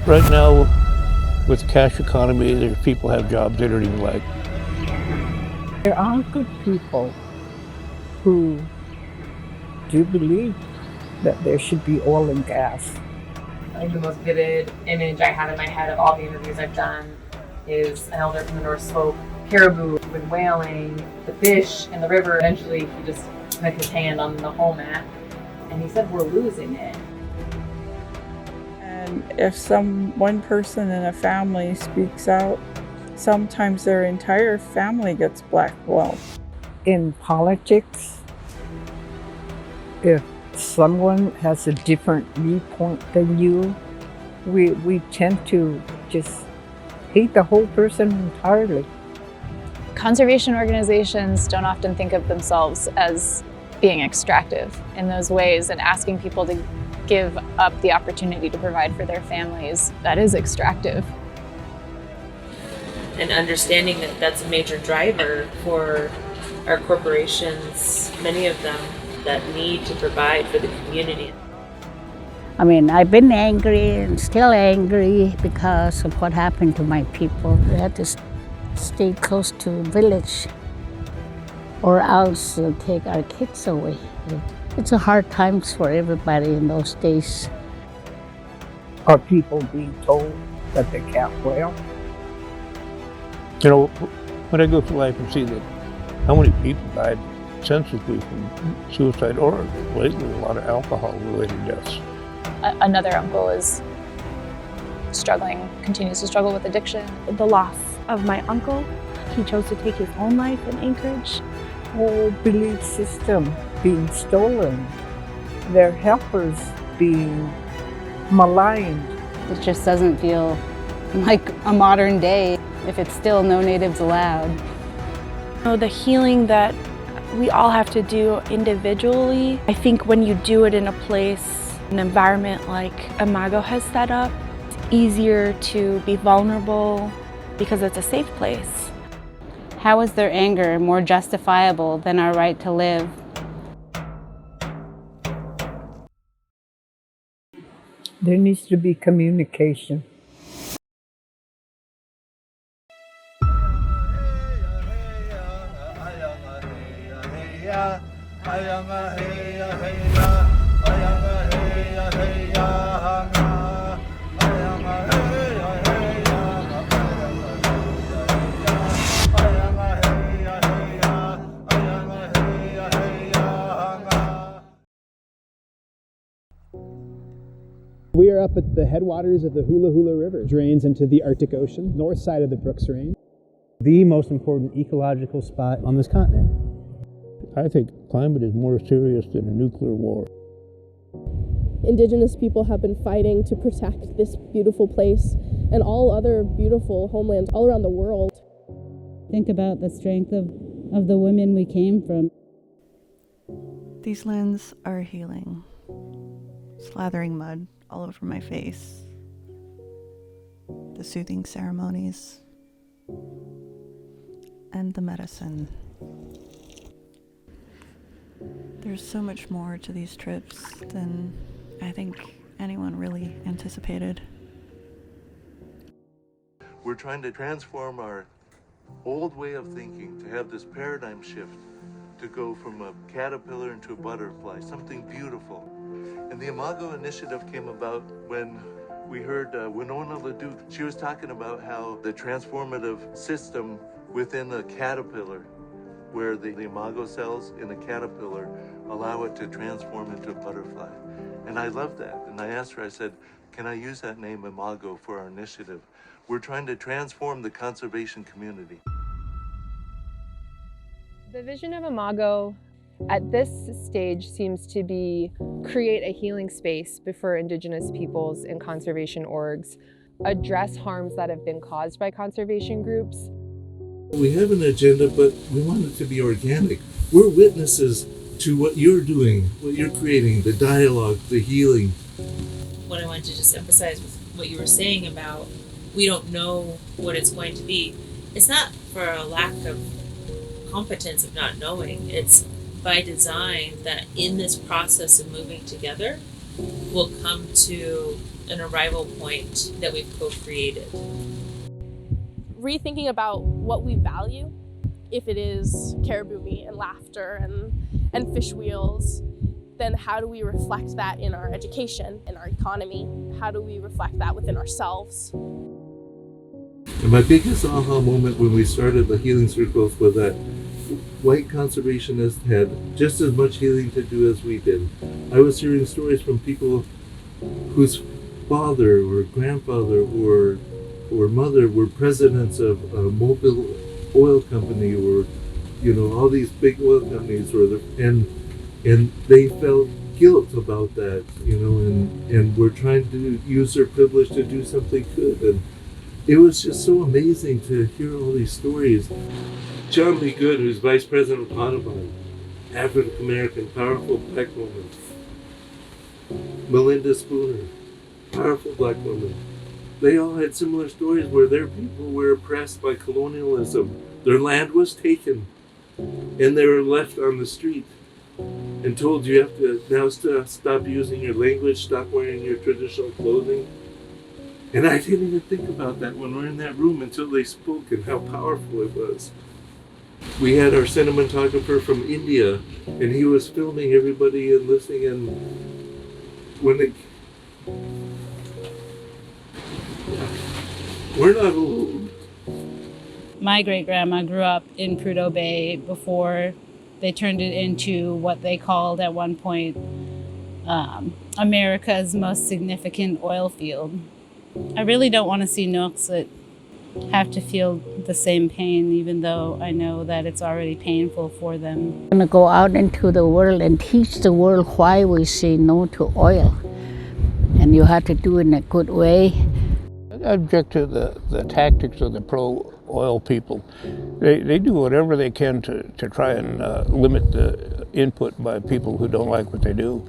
Right now, with the cash economy, there's people have jobs they don't even like. There are good people who do believe that there should be oil and gas. I think the most vivid image I have in my head of all the interviews I've done is an elder from the North Slope, caribou with whaling, the fish in the river. Eventually, he just put his hand on the whole mat, and he said, "We're losing it." And if one person in a family speaks out, sometimes their entire family gets blackballed. In politics, if someone has a different viewpoint than you, we tend to just hate the whole person entirely. Conservation organizations don't often think of themselves as being extractive in those ways, and asking people to give up the opportunity to provide for their families, that is extractive. And understanding that that's a major driver for our corporations, many of them that need to provide for the community. I mean, I've been angry and still angry because of what happened to my people. We had to stay close to a village or else they'll take our kids away. It's a hard times for everybody in those days. Are people being told that they can't whale? You know, when I go through life and see that how many people died senselessly from suicide or lately a lot of alcohol-related deaths. Another uncle is continues to struggle with addiction. The loss of my uncle, he chose to take his own life in Anchorage. Whole belief system being stolen, their helpers being maligned. It just doesn't feel like a modern day if it's still no natives allowed. You know, the healing that we all have to do individually, I think when you do it in a place, an environment like IMAGO has set up, it's easier to be vulnerable because it's a safe place. How is their anger more justifiable than our right to live? There needs to be communication. We are up at the headwaters of the Hula Hula River. It drains into the Arctic Ocean, north side of the Brooks Range. The most important ecological spot on this continent. I think climate is more serious than a nuclear war. Indigenous people have been fighting to protect this beautiful place and all other beautiful homelands all around the world. Think about the strength of the women we came from. These lands are healing. Slathering mud all over my face. The soothing ceremonies. And the medicine. There's so much more to these trips than I think anyone really anticipated. We're trying to transform our old way of thinking, to have this paradigm shift, to go from a caterpillar into a butterfly, something beautiful. And the IMAGO initiative came about when we heard Winona LaDuke. She was talking about how the transformative system within a caterpillar, where the IMAGO cells in a caterpillar allow it to transform into a butterfly. And I love that. And I asked her, I said, can I use that name IMAGO for our initiative? We're trying to transform the conservation community. The vision of IMAGO at this stage seems to be create a healing space for Indigenous peoples and conservation orgs, address harms that have been caused by conservation groups. We have an agenda, but we want it to be organic. We're witnesses to what you're doing, what you're creating, the dialogue, the healing. What I wanted to just emphasize with what you were saying about we don't know what it's going to be. It's not for a lack of competence of not knowing. It's by design that in this process of moving together, we'll come to an arrival point that we've co-created. Rethinking about what we value, if it is caribou meat and laughter and fish wheels, then how do we reflect that in our education, in our economy? How do we reflect that within ourselves? And my biggest aha moment when we started the healing circles was that white conservationists had just as much healing to do as we did. I was hearing stories from people whose father or grandfather or mother were presidents of a Mobil oil company, or all these big oil companies, and they felt guilt about that, and were trying to use their privilege to do something good. And it was just so amazing to hear all these stories. John Lee Good, who's vice president of Audubon, African American, powerful black woman. Melinda Spooner, powerful black woman. They all had similar stories where their people were oppressed by colonialism. Their land was taken, and they were left on the street and told, you have to now stop using your language, stop wearing your traditional clothing. And I didn't even think about that when we were in that room until they spoke and how powerful it was. We had our cinematographer from India, and he was filming everybody and listening, and when they... We're not alone. My great-grandma grew up in Prudhoe Bay before they turned it into what they called at one point America's most significant oil field. I really don't want to see Nuxalk have to feel the same pain, even though I know that it's already painful for them. I'm going to go out into the world and teach the world why we say no to oil. And you have to do it in a good way. I object to the tactics of the pro-oil people. They do whatever they can to try and limit the input by people who don't like what they do.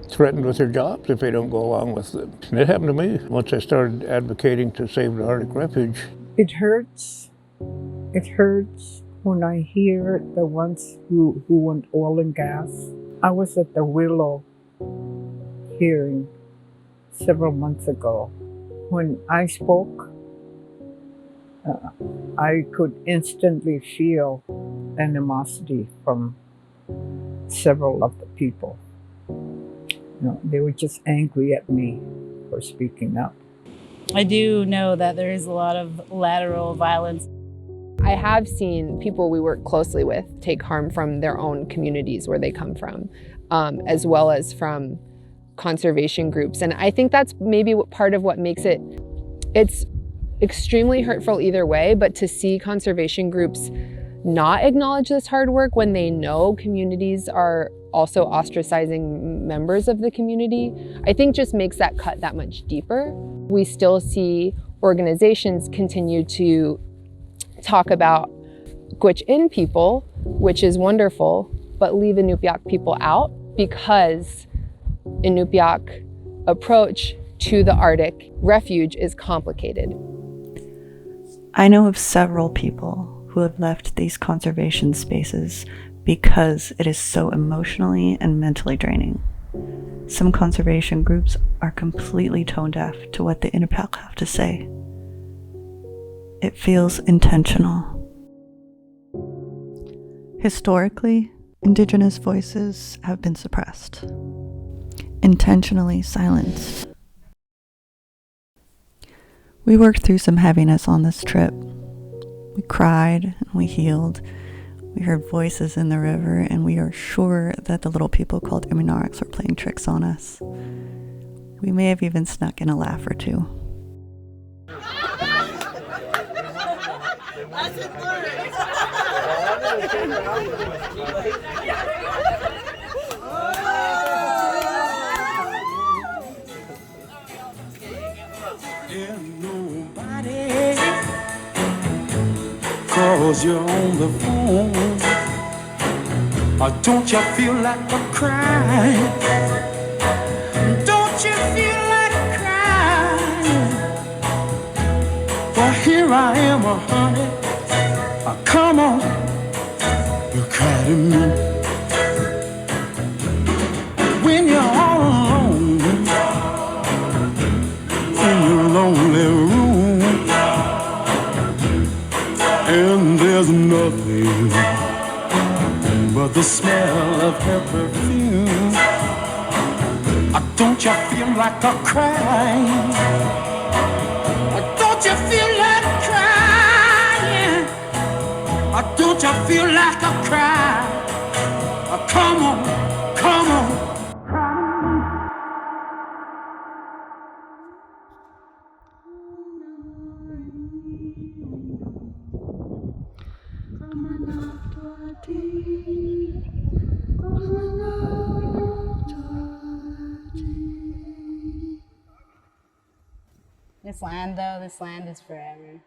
Threatened with their jobs if they don't go along with it. And it happened to me once I started advocating to save the Arctic Refuge. It hurts. It hurts when I hear the ones who want oil and gas. I was at the Willow hearing several months ago. When I spoke, I could instantly feel animosity from several of the people. They were just angry at me for speaking up. I do know that there is a lot of lateral violence. I have seen people we work closely with take harm from their own communities where they come from, as well as from conservation groups. And I think that's maybe part of what makes it's extremely hurtful either way, but to see conservation groups not acknowledge this hard work when they know communities are also ostracizing members of the community, I think just makes that cut that much deeper. We still see organizations continue to talk about Gwich'in people, which is wonderful, but leave Inupiaq people out because Inupiaq approach to the Arctic Refuge is complicated. I know of several people who have left these conservation spaces because it is so emotionally and mentally draining. Some conservation groups are completely tone deaf to what the Inupiaq have to say. It feels intentional. Historically, Indigenous voices have been suppressed, intentionally silenced. We worked through some heaviness on this trip. We cried and we healed. We heard voices in the river, and we are sure that the little people called Inupiaq were playing tricks on us. We may have even snuck in a laugh or two. Cause you're on the phone. Don't you feel like a crying? Don't you feel like crying? Well, here I am, honey. Come on, you cry to me. When you're all alone, lonely room, and there's nothing but the smell of her perfume. Don't you feel like a crying? Don't you feel like crying? Don't you feel like a cry? Come on, come on. This land, though, this land is forever.